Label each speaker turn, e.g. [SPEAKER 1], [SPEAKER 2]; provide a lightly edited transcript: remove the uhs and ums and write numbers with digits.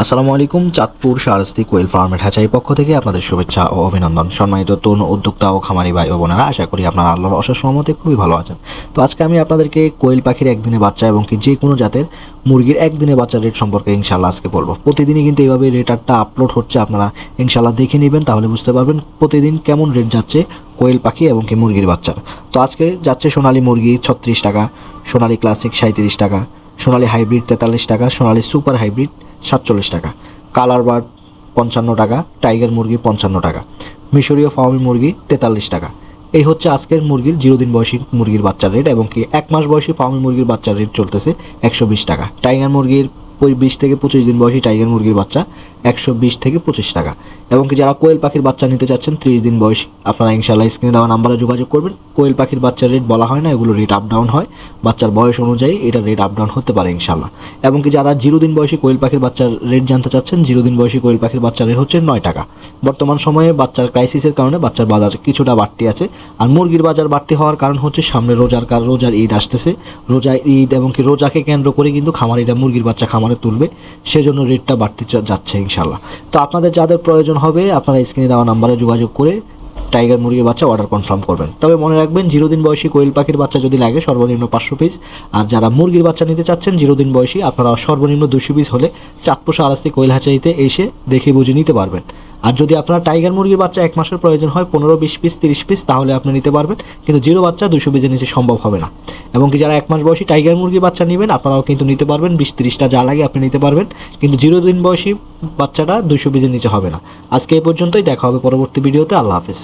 [SPEAKER 1] আসসালামু আলাইকুম। চাঁদপুর শাহরাস্তি কোয়েল ফার্মের হ্যাচারি পক্ষ থেকে আপনাদের শুভেচ্ছা ও অভিনন্দন। সম্মানিত তরুণ উদ্যোক্তা ও খামারি ভাই ও বোনেরা, আশা করি আপনারা আল্লাহর অশেষ রহমতে খুবই ভালো আছেন। তো আজকে আমি আপনাদেরকে কোয়েল পাখির একদিনে বাচ্চা এবং কি যে কোনো জাতের মুরগির একদিনে বাচ্চার রেট সম্পর্কে ইনশাল্লাহ আজকে বলবো। প্রতিদিনই কিন্তু এইভাবে রেটারটা আপলোড হচ্ছে, আপনারা ইনশাল্লাহ দেখে নেবেন, তাহলে বুঝতে পারবেন প্রতিদিন কেমন রেট যাচ্ছে কোয়েল পাখি এবং কি মুরগির বাচ্চার। তো আজকে যাচ্ছে সোনালী মুরগি 36 টাকা, সোনালী ক্লাসিক 37 টাকা, সোনালী হাইব্রিড 43 টাকা, সোনালী সুপার হাইব্রিড 47 টাকা, কালার বার্ড 55 টাকা, টাইগার মুরগি 55 টাকা, মিশরীয় ফার্মি মুরগি 43 টাকা। এই হচ্ছে আজকের মুরগির 0 দিন বয়সী মুরগির বাচ্চার রেট, এবং কি 1 মাস বয়সী ফার্মি মুরগির বাচ্চার রেট চলতেছে 120 টাকা। টাইগার মুরগির 20 থেকে 25 দিন বয়সী টাইগার মুরগির বাচ্চা 120 থেকে 25 টাকা। এবং কি যারা কোয়েল পাখির বাচ্চা নিতে চাচ্ছেন 30 দিন বয়সী, আপনারা ইনশাআল্লাহ স্ক্রিনে দেওয়া নাম্বারে যোগাযোগ করবেন। কোয়েল পাখির বাচ্চার রেট বলা হয় না, এগুলো রেট আপ ডাউন হয়, বাচ্চার বয়স অনুযায়ী এটা রেট আপ ডাউন হতে পারে ইনশাআল্লাহ। এবং কি যারা 0 দিন বয়সী কোয়েল পাখির বাচ্চার রেট জানতে চাচ্ছেন, 0 দিন বয়সী কোয়েল পাখির বাচ্চার রেট হচ্ছে 9 টাকা। বর্তমান সময়ে বাচ্চার ক্রাইসিসের কারণে বাচ্চার বাজার কিছুটা বাড়তি আছে। আর মুরগির বাজার বাড়তি হওয়ার কারণ হচ্ছে সামনে রোজার ঈদ আসতেছে। রোজার ঈদ এবং কি রোজাকে কেন্দ্র করে কিন্তু খামারিরা মুরগির বাচ্চা খামারে তুলবে, সেজন্য রেটটা বাড়তে যাচ্ছে ইনশাআল্লাহ। তো আপনাদের যাদের প্রয়োজন হবে, আপনারা স্ক্রিনে দেওয়া নাম্বারে যোগাযোগ করে টাইগার মুরগির বাচ্চা অর্ডার কনফার্ম করবেন। তবে মনে রাখবেন, 0 দিন বয়সী কোয়েল পাখির বাচ্চা যদি লাগে সর্বনিম্ন 500 পিস, আর যারা মুরগির বাচ্চা নিতে চাচ্ছেন 0 দিন বয়সী, আপনারা সর্বনিম্ন 200 পিস হলে চাঁদপুর শাহরাস্তি কোয়েল হ্যাচারিতে এসে দেখে বুঝে নিতে পারবেন। আর যদি আপনার টাইগার মুরগির বাচ্চা 1 মাসের প্রয়োজন হয় 15, 20 পিস, 30 পিস, তাহলে আপনি নিতে পারবেন, কিন্তু 0 বাচ্চা 200 পিসের নিচে সম্ভব হবে না। এবং কি যারা 1 মাস বয়সী টাইগার মুরগির বাচ্চা নেবেন, আপনারাও কিন্তু নিতে পারবেন, 20-30টা যা লাগে আপনি নিতে পারবেন, কিন্তু 0 দিন বয়সী বাচ্চাটা 200 পিসের নিচে হবে না। আজকে এই পর্যন্তই, দেখা হবে পরবর্তী ভিডিওতে। আল্লাহ হাফেজ।